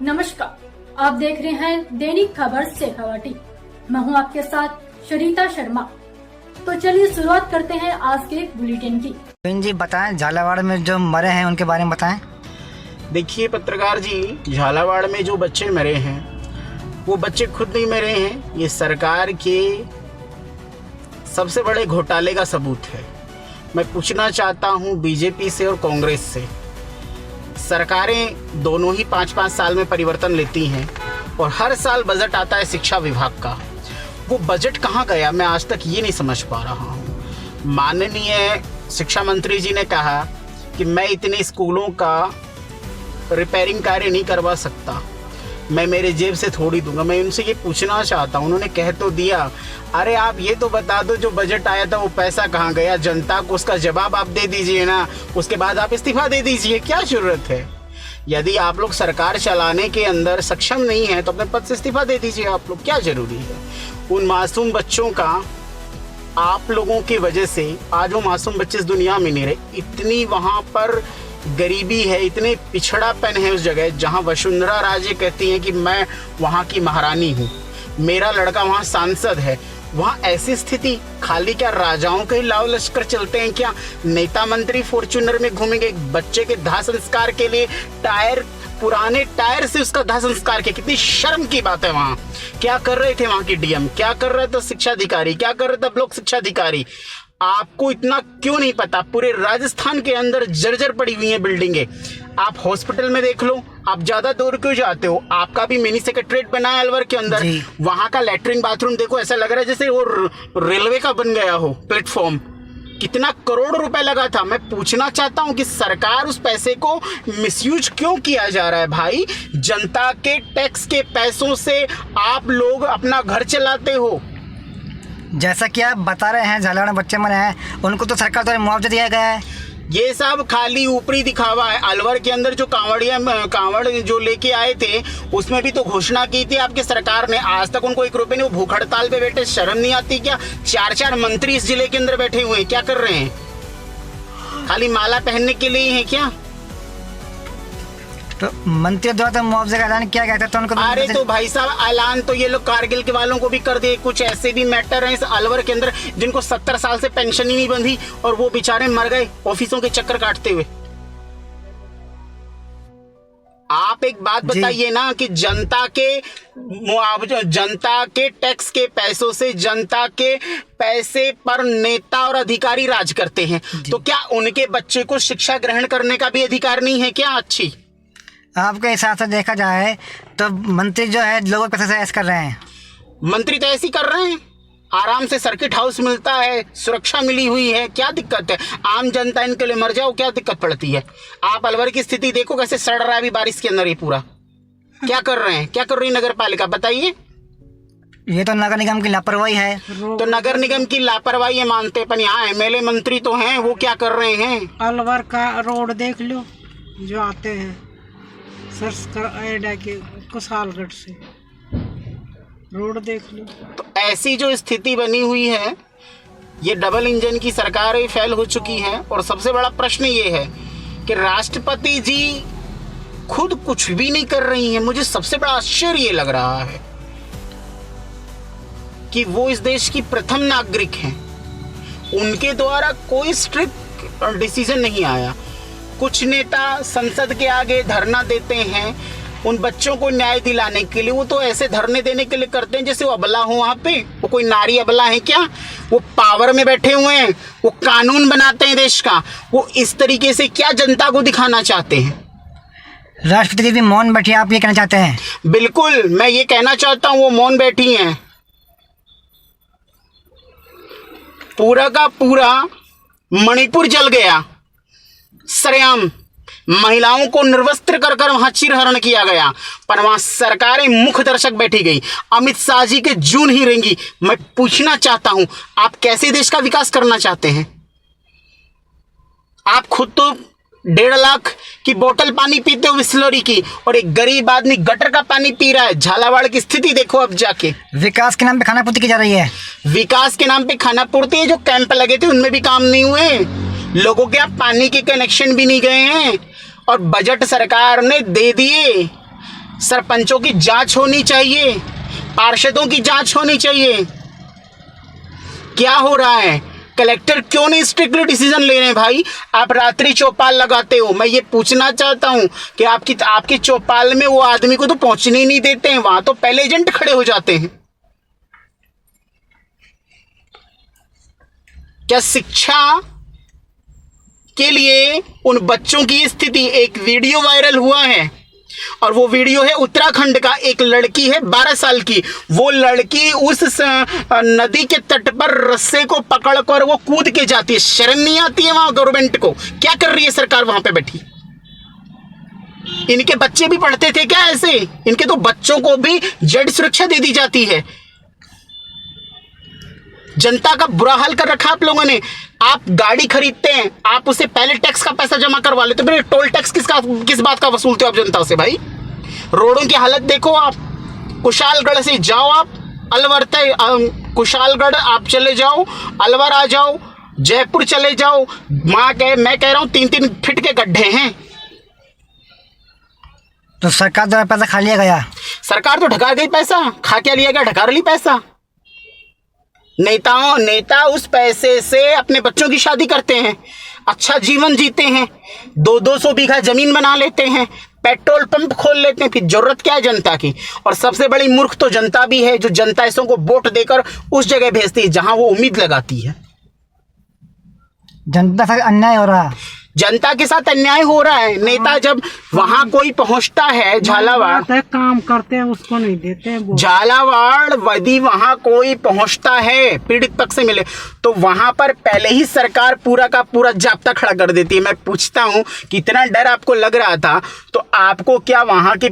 नमस्कार, आप देख रहे हैं दैनिक खबर शेखावाटी। मैं हूं आपके साथ शरीता शर्मा। तो चलिए शुरुआत करते हैं आज के बुलेटिन की। जी बताएं, झालावाड़ में जो मरे हैं उनके बारे में बताएं। देखिए पत्रकार जी, झालावाड़ में जो बच्चे मरे हैं वो बच्चे खुद नहीं मरे हैं, ये सरकार के सबसे बड़े घोटाले का सबूत है। मैं पूछना चाहता हूँ बीजेपी से और कांग्रेस से, सरकारें दोनों ही 5-5 साल में परिवर्तन लेती हैं और हर साल बजट आता है शिक्षा विभाग का। वो बजट कहाँ गया, मैं आज तक ये नहीं समझ पा रहा हूँ। माननीय शिक्षा मंत्री जी ने कहा कि मैं इतने स्कूलों का रिपेयरिंग कार्य नहीं करवा सकता, मैं मेरे जेब से थोड़ी दूंगा। मैं उनसे ये पूछना चाहता हूँ, उन्होंने कह तो दिया, अरे आप ये तो बता दो जो बजट आया था वो पैसा कहाँ गया, जनता को उसका जवाब आप दे दीजिए ना, उसके बाद आप इस्तीफा दे दीजिए। क्या जरूरत है? यदि आप लोग सरकार चलाने के अंदर सक्षम नहीं है तो अपने पद से इस्तीफा दे दीजिए आप लोग, क्या जरूरी है? उन मासूम बच्चों का आप लोगों की वजह से आज वो मासूम बच्चे इस दुनिया में नहीं रहे। इतनी वहाँ पर गरीबी है, इतने पिछड़ापन है उस जगह जहाँ वसुंधरा राजे कहती हैं कि मैं वहाँ की महारानी हूँ, मेरा लड़का वहाँ सांसद है। वहाँ ऐसी स्थिति, खाली क्या राजाओं के लाव लश्कर चलते हैं क्या? नेता मंत्री फॉर्च्यूनर में घूमेंगे बच्चे के दाह संस्कार के लिए, पुराने टायर से उसका दाह संस्कार किया। कितनी शर्म की बात है। वहाँ क्या कर रहे थे वहाँ की डीएम, क्या कर रहा था शिक्षा अधिकारी, क्या कर रहा था ब्लॉक शिक्षा अधिकारी? आपको इतना क्यों नहीं पता? पूरे राजस्थान के अंदर जर्जर पड़ी हुई हैं बिल्डिंगे। आप हॉस्पिटल में देख लो, आप ज्यादा दूर क्यों जाते हो? आपका भी मिनी सेक्रेटरीट बना है अलवर के अंदर, वहां का लैट्रिन बाथरूम देखो, ऐसा लग रहा है जैसे वो रेलवे का बन गया हो प्लेटफॉर्म। कितना करोड़ रुपए लगा था। मैं पूछना चाहता हूं कि सरकार उस पैसे को मिसयूज क्यों किया जा रहा है? भाई, जनता के टैक्स के पैसों से आप लोग अपना घर चलाते हो। जैसा कि आप बता रहे हैं झालावाड़ में बच्चे मरे हैं, उनको तो सरकार द्वारा मुआवजा दिया गया है। ये सब खाली ऊपरी दिखावा है। अलवर के अंदर जो कांवड़ जो लेके आए थे उसमें भी तो घोषणा की थी आपकी सरकार ने, आज तक उनको 1 रुपए नहीं। वो भूख हड़ताल पे बैठे, शर्म नहीं आती क्या? 4-4 मंत्री इस जिले के अंदर बैठे हुए हैं, क्या कर रहे हैं? खाली माला पहनने के लिए ही है क्या? तो मंत्री द्वारा तो मुआवजे का ऐलान किया गया था, तो उनको अरे तो भाई साहब, ऐलान तो ये लोग कारगिल के वालों को भी कर दिए। कुछ ऐसे भी मैटर हैं इस अलवर के अंदर जिनको 70 साल से पेंशन ही नहीं बंधी और वो बेचारे मर गए ऑफिसों के चक्कर काटते हुए। आप एक बात बताइए ना कि जनता के मुआवजा, जनता के टैक्स के पैसों से जनता के पैसे पर नेता और अधिकारी राज करते हैं, तो क्या उनके बच्चे को शिक्षा ग्रहण करने का भी अधिकार नहीं है क्या? अच्छी आपके हिसाब से देखा जाए तो मंत्री जो है लोगों के पैसे से ऐसे कर रहे हैं। मंत्री तो ऐसे ही कर रहे हैं, आराम से सर्किट हाउस मिलता है, सुरक्षा मिली हुई है, क्या दिक्कत है? आम जनता इनके लिए मर जाओ, क्या दिक्कत पड़ती है? आप अलवर की स्थिति देखो कैसे सड़ रहा है अभी बारिश के अंदर। ये पूरा क्या कर रहे हैं, क्या कर रही है नगर पालिका, बताइए? ये तो नगर निगम की लापरवाही है। तो नगर निगम की लापरवाही है मानते, पर यहाँ एमएलए मंत्री तो हैं, वो क्या कर रहे हैं? अलवर का रोड देख लो जो आते हैं सर्च कर एडा के कुशालगढ़ से, रोड देख लो। तो ऐसी जो स्थिति बनी हुई है, ये डबल इंजन की सरकार ही फेल हो चुकी है। और सबसे बड़ा प्रश्न ये है कि राष्ट्रपति जी खुद कुछ भी नहीं कर रही हैं। मुझे सबसे बड़ा आश्चर्य ये लग रहा है कि वो इस देश की प्रथम नागरिक हैं, उनके द्वारा कोई स्ट्रिक्ट डिसीजन नहीं आया। कुछ नेता संसद के आगे धरना देते हैं उन बच्चों को न्याय दिलाने के लिए, वो तो ऐसे धरने देने के लिए करते हैं जैसे वो अबला हो। वहाँ पे वो कोई नारी अबला है क्या? वो पावर में बैठे हुए हैं, वो कानून बनाते हैं देश का, वो इस तरीके से क्या जनता को दिखाना चाहते हैं? राष्ट्रपति जी भी मौन बैठी, आप ये कहना चाहते हैं? बिल्कुल, मैं ये कहना चाहता हूँ वो मौन बैठी हैं। पूरा का पूरा मणिपुर जल गया, सरेआम महिलाओं को निर्वस्त्र कर कर वहां चिरहरण किया गया, पर वहां सरकारें मुख्य दर्शक बैठी गई। अमित शाह जी के जून ही रेंगी। मैं पूछना चाहता हूं, आप कैसे देश का विकास करना चाहते हैं? आप खुद तो 1.5 लाख की बोतल पानी पीते हो बिस्लरी की, और एक गरीब आदमी गटर का पानी पी रहा है। झालावाड़ की स्थिति देखो अब जाके। विकास के नाम पे खानापूर्ति की जा रही है। विकास के नाम पे खानापूर्ति है। जो कैंप लगे थे उनमें भी काम नहीं हुए, लोगों के यहाँ पानी के कनेक्शन भी नहीं गए हैं, और बजट सरकार ने दे दिए सरपंचों की जांच होनी चाहिए, पार्षदों की जांच होनी चाहिए। क्या हो रहा है? कलेक्टर क्यों नहीं स्ट्रिक्टली डिसीजन ले रहे हैं भाई? आप रात्रि चौपाल लगाते हो। मैं ये पूछना चाहता हूं कि आपकी चौपाल में वो आदमी को तो पहुंचने ही नहीं देते हैं, वहां तो पहले एजेंट खड़े हो जाते हैं। क्या शिक्षा के लिए उन बच्चों की स्थिति? एक वीडियो वायरल हुआ है और वो वीडियो है उत्तराखंड का। एक लड़की है 12 साल की, वो लड़की उस नदी के तट पर रस्से को पकड़कर वो कूद के जाती है। शर्म नहीं आती है वहां गवर्नमेंट को? क्या कर रही है सरकार वहां पे बैठी? इनके बच्चे भी पढ़ते थे क्या ऐसे? इनके तो बच्चों को भी जेड सुरक्षा दे दी जाती है। जनता का बुरा हाल कर रखा आप लोगों ने। आप गाड़ी खरीदते हैं, आप उसे पहले टैक्स का पैसा जमा करवा लेते, फिर टोल टैक्स किस बात का वसूलते हो आप जनता से भाई? रोडों की हालत देखो आप। कुशालगढ़ से जाओ आप अलवर तक, कुशालगढ़ आप चले जाओ, अलवर आ जाओ, जयपुर चले जाओ, मैं कह रहा हूं 3-3 फीट के गड्ढे हैं। तो सरकार द्वारा पैसा खा लिया गया। सरकार तो ढका गई पैसा। खा क्या लिया गया? ढका ली पैसा। नेता उस पैसे से अपने बच्चों की शादी करते हैं, अच्छा जीवन जीते हैं, 200 बीघा जमीन बना लेते हैं, पेट्रोल पंप खोल लेते हैं। फिर जरूरत क्या है जनता की? और सबसे बड़ी मूर्ख तो जनता भी है, जो जनता ऐसों को वोट देकर उस जगह भेजती है जहां वो उम्मीद लगाती है। जनता से अन्याय हो रहा है। जनता के साथ अन्याय हो रहा है। नेता जब वहां कोई पहुंचता है, झालावाड़ काम करते हैं उसको नहीं देते हैं वो। झालावाड़ यदि वहां कोई पहुंचता है पीड़ित पक्ष से मिले, तो वहां पर पहले ही सरकार पूरा का पूरा जाब्ता खड़ा कर देती है। मैं पूछता हूं, कितना डर आपको लग रहा था? तो आपको क्या वहां की